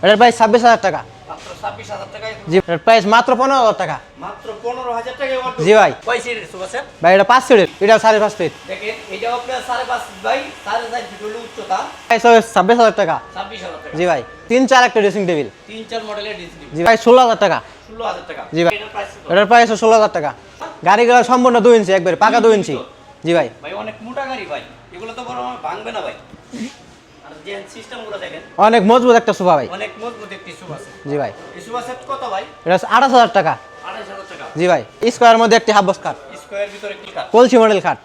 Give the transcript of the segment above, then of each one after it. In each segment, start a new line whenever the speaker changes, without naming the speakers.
এটার প্রাইস 26,000 টাকা।
মাত্র 26,000 টাকায়।
জি, এটার প্রাইস মাত্র 15,000 টাকা।
মাত্র 15,000 টাকায় ওয়ার্ডরোব।
জি ভাই।
কয় সিটের সোফা সেট?
ভাই এটা 5 সিটের, এটাও 5.5 ফিট।
দেখেন এটাও আপনার 5.5 ফিট বাই 4.5 ফিট হলো উচ্চতা।
প্রাইস হবে 26,000 টাকা।
26,000 টাকা।
জি ভাই। 3-4 একটা ড্রেসিং টেবিল।
3-4 মডেলের ডিসপ্লে।
জি ভাই 16,000 টাকা।
16,000 টাকা।
জি ভাই।
এটার প্রাইস কত?
এটার প্রাইস 16,000 টাকা। গাড়িগুলো সম্পূর্ণ 2 ইঞ্চি একবারে পাকা 2 ইঞ্চি। জি ভাই।
ভাই অনেক মোটা গাড়ি ভাই, এগুলো তো বড় ভাঙবে না ভাই। আর যে সিস্টেমগুলো দেখেন
অনেক মজবুত একটা সোফা ভাই।
অনেক মজবুত একটি সোফা সেট।
জি ভাই।
এই সোফা সেট কত ভাই?
এটা 28,000 টাকা।
28,000 টাকা।
জি ভাই। স্কয়ারের মধ্যে একটি হাফ বক্স খাট,
স্কয়ার ভিতরে কি কাট?
কলসি মডেল খাট।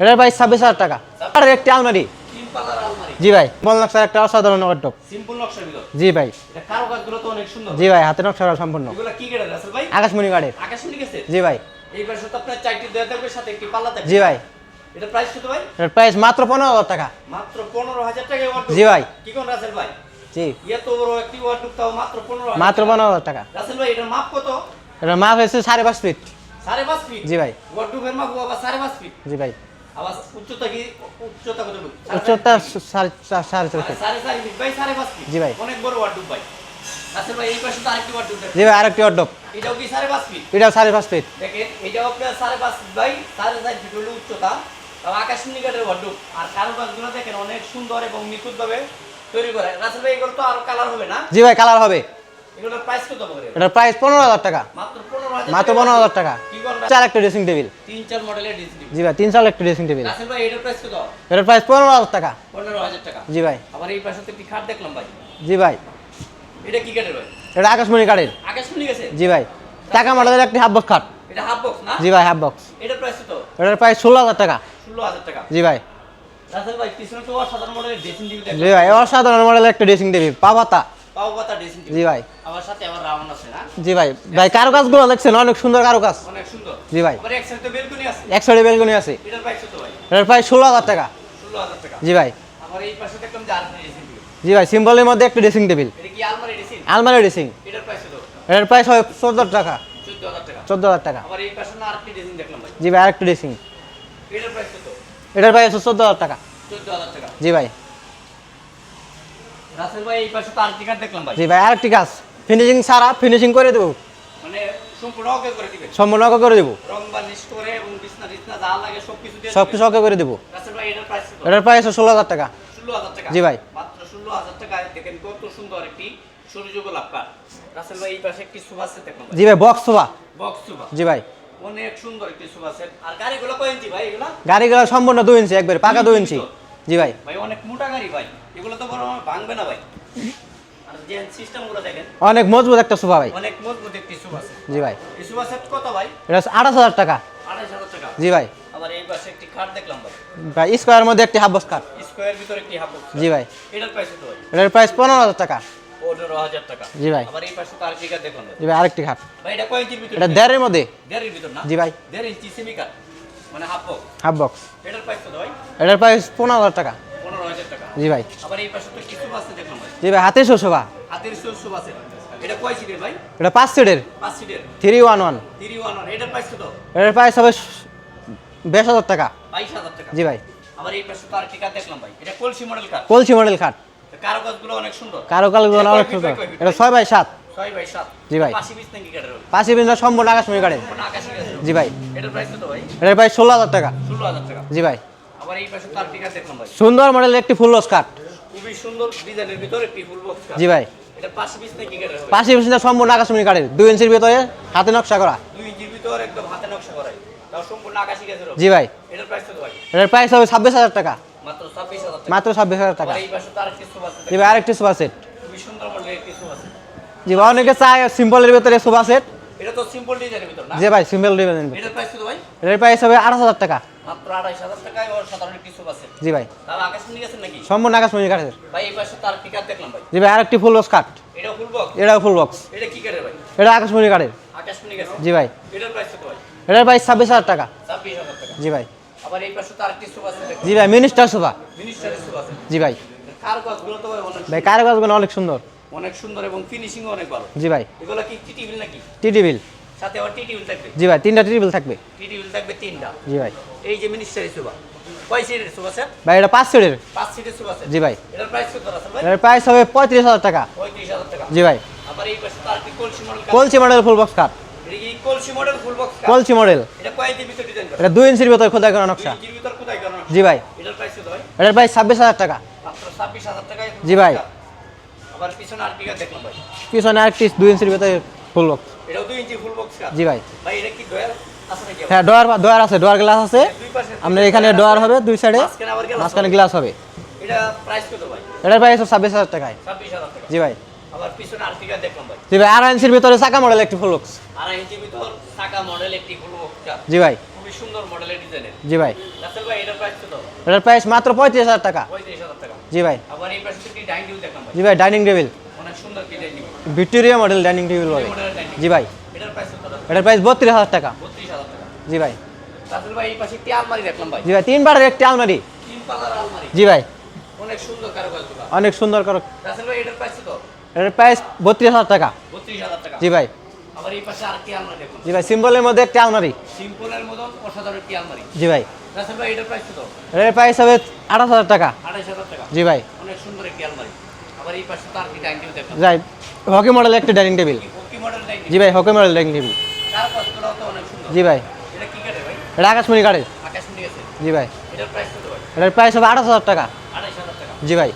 এটার প্রাইস 26,000 টাকা। আর একটি আলমারি।
3 পাল্লার আলমারি।
জি ভাই। বল নকশার একটা অসাধারণ ওয়ার্ডরোব।
সিম্পল নকশার ভিতর।
জি ভাই।
এটা কারুকাজগুলো তো অনেক সুন্দর।
জি ভাই, হাতে নকশা করা সম্পূর্ণ।
এগুলো কি গেটের রাসেল ভাই?
আকাশমণি কাঠের।
আকাশমণি গেছে?
জি ভাই।
এই পাশে তো আপনার 4টি দেয়া থাকবে সাথে একটি পাল্লা থাকবে।
জি ভাই।
এটা প্রাইস কত ভাই?
এটার প্রাইস মাত্র 15,000 টাকা।
মাত্র 15,000 টাকায় ওয়ার্ডরোব।
জি ভাই।
কি কোন রাসেল ভাই?
জি।
এত বড় একটি ওয়ার্ডরোব তাও মাত্র 15,000।
মাত্র 15,000 টাকা।
রাসেল ভাই এটার মাপ কত?
এটার মাপ হয়েছে 5.5 ফিট।
5.5 ফিট।
জি ভাই।
ওয়ার্ডরোবের মাপ আবার 5.5 ফিট।
জি ভাই।
আবার উচ্চতা কি? উচ্চতা কত?
উচ্চতা 4.5 ফিট।
4.5 feet by 5.5 feet.
জি ভাই।
অনেক বড় ওয়ার্ডরোব ভাই। রাসেল ভাই এই পাশে তো আরেকটি ওয়ার্ডরোব দেখেন।
জি ভাই, আরেকটি ওয়ার্ডরোব।
এটাও কি 5.5 ফিট?
এটাও 5.5 ফিট।
দেখেন এটাও আপনার 5.5 ফিট বাই 4.5 ফিট হলো উচ্চতা। তাও আকাশমণি কাঠের ওয়ার্ডরোব। আর কারুকাজগুলো দেখেন অনেক সুন্দর এবং নিখুঁতভাবে তৈরি করা। রাসেল ভাই এগুলো তো আরো কালার হবে না?
জি ভাই, কালার হবে।
এগুলোর প্রাইস কত পড়বে?
এটার প্রাইস 15,000 টাকা।
মাত্র 15,000।
মাত্র 15,000 টাকা।
কি কোন?
4 একটা ড্রেসিং টেবিল।
3-4 মডেলের ডিসপ্লে।
জি ভাই, 3-4 একটা ড্রেসিং টেবিল।
রাসেল ভাই এটার প্রাইস কত?
এটার প্রাইস 15,000 টাকা।
15,000 টাকা।
জি ভাই।
আবার এই পাশে তো একটি খাট দেখলাম ভাই।
জি ভাই।
এটা কি কাঠের ভাই?
এটা আকাশমণি কাঠের।
আকাশমণি গেছে?
জি ভাই। টাকা মডেলের একটি হাফ বক্স খাট।
এটা হাফ বক্স না?
জি ভাই, হাফ বক্স।
এটার প্রাইস কত?
এটার প্রাইস 16,000 টাকা।
16,000 টাকা।
জি ভাই।
রাসেল ভাই পিছনে তো অসাধারণ মডেলের ড্রেসিং টেবিল
জি
দেখলাম।
ভাই, অসাধারণ মডেলের একটা ড্রেসিং টেবিল, পাতা।
পাও পাতা ড্রেসিং টেবিল।
জি ভাই।
আমার সাথে আবার রাউন্ড আছে না?
জি ভাই। ভাই কারুকাজগুলো দেখছেন অনেক সুন্দর কারুকাজ।
অনেক সুন্দর।
জি ভাই।
আবার এক সাইডে বেলকনি আছে।
এক সাইডে বেলকনি আছে।
এটার প্রাইস কত ভাই?
এটার প্রাইস 16,000 টাকা।
16,000 টাকা।
জি ভাই।
আবার এই পাশে দেখলাম যে আরেকটা ড্রেসিং টেবিল।
জি ভাই, সিম্বলের মধ্যে একটা ড্রেসিং টেবিল,
এটা কি আলমারি ড্রেসিং?
আলমারি ড্রেসিং।
এটার প্রাইস কত?
এটার প্রাইস হবে 14,000 টাকা।
14,000 টাকা।
14,000 টাকা।
আবার এই পাশে না আরেকটা ড্রেসিং দেখলাম ভাই।
জি ভাই, আরেকটা ড্রেসিং।
এটার প্রাইস কত?
এটার প্রাইস 14,000 টাকা।
14,000 টাকা।
জি ভাই।
রাসেল ভাই এই পাশে তো আরেকটি খাট দেখলাম ভাই।
জি ভাই, আরেকটি কাজ ফিনিশিং সারা ফিনিশিং করে দেবো,
মানে সম্পূর্ণ ওকে করে দিবেন।
সম্পূর্ণ ওকে করে দেবো,
রং বার্নিশ করে এবং বিছনা টিছনা যা লাগে সবকিছু দিয়ে
সব কিছু ওকে করে দেবো।
রাসেল ভাই এটার প্রাইস কত?
এটার প্রাইস 16,000 টাকা।
16,000 টাকা।
জি ভাই।
মাত্র 16,000 টাকায় দেখেন কত সুন্দর একটি সরুযুগ লাভকার। রাসেল ভাই এই পাশে একটি সোফা সেট দেখলাম ভাই।
জি ভাই, বক্স সোফা।
Box sofa.
জি ভাই।
অনেক সুন্দর একটি সোফা সেট। আর গাড়িগুলো কয় ইঞ্চি ভাই এগুলা?
গাড়িগুলো সম্পূর্ণ 2 ইঞ্চি একবারে পাকা 2 ইঞ্চি। জি ভাই।
ভাই অনেক মোটা গাড়ি ভাই, এগুলো তো বড় ভাঙবে না ভাই। আর যে সিস্টেমগুলো দেখেন
অনেক মজবুত একটা সোফা ভাই।
অনেক মজবুত একটি সোফা সেট।
জি ভাই।
এই সোফা সেট কত ভাই?
এটা 28,000 টাকা।
28,000 টাকা।
জি ভাই।
আবার এই পাশে একটি খাট দেখলাম ভাই।
ভাই স্কয়ারের মধ্যে একটি হাফ বক্স খাট।
স্কয়ার ভিতরে একটি হাফ বক্স।
জি ভাই।
এটার প্রাইস কত ভাই?
এটার প্রাইস 15,000 টাকা।
15,000 টাকা।
জি ভাই।
আবার এই পাশে তো আরেকটি খাট দেখলাম ভাই।
জি ভাই, আরেকটি খাট।
ভাই এটা কয় ইঞ্চির ভিতরে?
এটা 1.5 এর মধ্যে।
1.5 এর ভিতর না?
জি ভাই।
1.5 ইঞ্চি সেমি কাট মানে হাফ বক্স।
Half box.
এটার প্রাইস কত ভাই?
এটার প্রাইস 15,000 টাকা।
15,000 টাকা।
জি ভাই।
আবার এই পাশে তো কিছু আছে দেখলাম ভাই।
জি ভাই, হাতের সোফা।
হাতের সোফা আছে। এটা কয় সিটের ভাই?
এটা 5 সিটের
5 সিটের।
311।
311 এটার প্রাইস কত?
এটার প্রাইস হবে 20,000 টাকা।
22,000 টাকা।
জি ভাই।
আবার এই পাশে তো আরেকটি কাঠ দেখলাম ভাই। এটা কলসি মডেল কাঠ।
কলসি মডেল খাট।
কারুকাজগুলো অনেক সুন্দর।
কারুকাজগুলো
এটা
অনেক
কয় ফিট
সুন্দর।
বাই কয় ফিট
এটা
ভাই?
6x7।
6x7।
জি ভাই।
পাশি বিছ নাকি কাঠের হবে?
পাশে বিন্দু সম্পূর্ণ আকাশমণি কাঠের।
কোনো আকাশি কাঠ।
জি ভাই।
এটার প্রাইস কত ভাই?
এটার প্রাইস 16,000 টাকা।
16,000 টাকা।
জি ভাই।
আবার এই পাশে তো আরেকটি কাঠ দেখলাম ভাই।
সুন্দর মডেলের একটি ফুল লস কাঠ।
খুবই সুন্দর ডিজাইনের ভিতরে একটি ফুল বক্স কাঠ।
জি ভাই।
এটা পাশি বিছ নাকি কাঠের হবে?
পাশে বিন্দু সম্পূর্ণ আকাশমণি কাঠের, 2 ইঞ্চির ভিতরে হাতে নকশা করা।
2 ইঞ্চির ভিতর একদম হাতে নকশা করা। তাও সম্পূর্ণ আকাশি কাঠের হবে।
জি ভাই।
এটার প্রাইস কত ভাই?
এটার প্রাইস হবে 26,000 টাকা।
মাত্র 26,000 টাকা।
মাত্র 26,000 টাকা।
আবার এই পাশে তো আরেকটি সোফা সেট।
জি ভাই, আরেকটি সোফা সেট।
খুবই সুন্দর মডেলের একটি সোফা সেট।
জি ভাই, অনেকে চায় সিম্পলের ভিতরে সোফা সেট।
এটা তো সিম্পল ডিজাইনের ভিতর না?
জি ভাই, সিম্পল ডিজাইন।
এটার প্রাইস কত ভাই?
এটার প্রাইস হবে 28,000 টাকা।
মাত্র 28,000 টাকায় ওর সাধারণ একটি সোফা সেট।
জি ভাই।
তাহলে আকাশমণি গেছেন নাকি?
সম্পূর্ণ আকাশমণি কাঠের।
ভাই এই পাশে তার পিকআপ দেখলাম ভাই।
জি ভাই, আরেকটি ফুল বক্স কাঠ।
এটা ফুল বক্স।
এটাও ফুল বক্স।
এটা কি কাঠের ভাই?
এটা আকাশমণি কাঠের।
আকাশমণি গেছে।
জি ভাই।
এটার প্রাইস কত ভাই?
এটার প্রাইস 26,000 টাকা।
26,000 টাকা।
জি ভাই।
আবার এই পাশে তার একটি সোফা সেট দেখলাম।
জি ভাই, মিনিস্টার সোফা।
মিনিস্টারের সোফা সেট।
জি ভাই।
কারুকাজগুলো তো ভাই অনেক
ভাই কারুকাজগুলো অনেক সুন্দর।
অনেক সুন্দর এবং ফিনিশিংও অনেক ভালো।
জি ভাই।
এগুলো কি টি টেবিল নাকি?
টি টেবিল।
সাথে আবার টি টেবিল থাকবে।
জি ভাই, 3টা টেবিল থাকবে।
টি টেবিল থাকবে 3টা।
জি ভাই।
এই যে মিনিস্টারের সোফা। কয় সিটের সোফা সেট?
ভাই এটা 5 সিটের।
5 সিটের সোফা সেট।
জি ভাই।
এটার প্রাইস কত আছে ভাই?
এটার প্রাইস হবে 35,000 টাকা।
35,000 28000 টাকা।
জি ভাই।
আবার এই পাশে তার কি কলসি মডেল কাঠ।
কলসি মডেল ফুল বক্স কাট।
এটা কি কলসি মডেল ফুল বক্স কাঠ।
কলসি মডেল।
এটা কয় ইঞ্চির ভিতর ডিজাইন করা?
এটা 2 ইঞ্চির ভিতর খোদাই করা নকশা।
2 ইঞ্চির ভিতর কোথায় করা?
জি ভাই।
এটার প্রাইস কত ভাই?
এটার প্রাইস 26000 টাকা।
মাত্র 26000 টাকায়।
জি ভাই।
আবার পিছনে আর্টিকা দেখলাম ভাই।
পিছনে আরেকটি 2 ইঞ্চির ভিতরে ফুল বক্স।
এটাও 2 ইঞ্চি ফুল বক্স কাঠ।
জি ভাই।
ভাই এটা কি ডয়ার আছে নাকি?
হ্যাঁ ডয়ার আছে, ডয়ার গ্লাস আছে।
দুই পাশে
আপনার এখানে ডয়ার হবে দুই সাইডে,
মাঝখানে আবার গ্লাস
মাঝখানে গ্লাস হবে।
এটা প্রাইস কত ভাই?
এটার প্রাইস 26000 টাকায়।
26000 টাকা।
জি ভাই।
আবার পিছনে আর্টিকা দেখলাম ভাই।
জি ভাই, 2.5 ইঞ্চির ভিতরে চাকা মডেল একটি ফুল বক্স।
2.5 ইঞ্চির ভিতর চাকা মডেল একটি ফুল বক্স কাঠ।
জি ভাই।
খুবই সুন্দর মডেলের ডিজাইনের।
জি ভাই।
রাসেল ভাই এটার প্রাইস কত?
এটার প্রাইস মাত্র 35000 টাকা।
35000 টাকা।
জি ভাই।
আবার এই পাশে একটি ডাইনিং টেবিল দেখলাম ভাই।
জি ভাই, ডাইনিং টেবিল,
অনেক সুন্দর কি dining table.
Victoria model dining table বলে।
মডেলের ডাইনিং।
জি ভাই।
এটার প্রাইস কত?
এটার প্রাইস 32000 টাকা।
32000 টাকা।
জি ভাই।
রাসেল ভাই এই পাশে একটি আলমারি দেখলাম ভাই।
জি ভাই, 3 বারের একটি আলমারি।
3 পাল্লার আলমারি।
জি ভাই।
অনেক সুন্দর কারুকাজ করা।
অনেক সুন্দর করো।
রাসেল ভাই এটার প্রাইস কত?
এটার প্রাইস 32000 টাকা।
32000 টাকা।
জি ভাই।
আবার এই পাশে আরেকটি আলমারি দেখুন।
জি ভাই, সিম্বলের মধ্যে একটি আলমারি।
সিম্পলের মতন অসাধারণ একটি আলমারি।
জি ভাই।
রাসেল ভাই এটার প্রাইস কত?
এটার প্রাইস হবে 28000 টাকা।
28000 টাকা।
জি ভাই।
অনেক সুন্দর একটি আলমারি। আবার এই পাশে তার কি ডাইনিং টেবিল দেখলাম।
যাই, হকি মডেল একটি ডাইনিং টেবিল।
কি মডেল ডাইনিং?
জি ভাই, হকি মডেল ডাইনিং টেবিল।
কারুকাজগুলো তো অনেক সুন্দর।
জি ভাই।
এটা কি কাঠের ভাই?
এটা আকাশমণি কাঠের।
আকাশমণি আছে।
জি ভাই।
এটার প্রাইস কত ভাই?
এটার প্রাইস হবে 28000 টাকা।
28000 টাকা।
জি ভাই।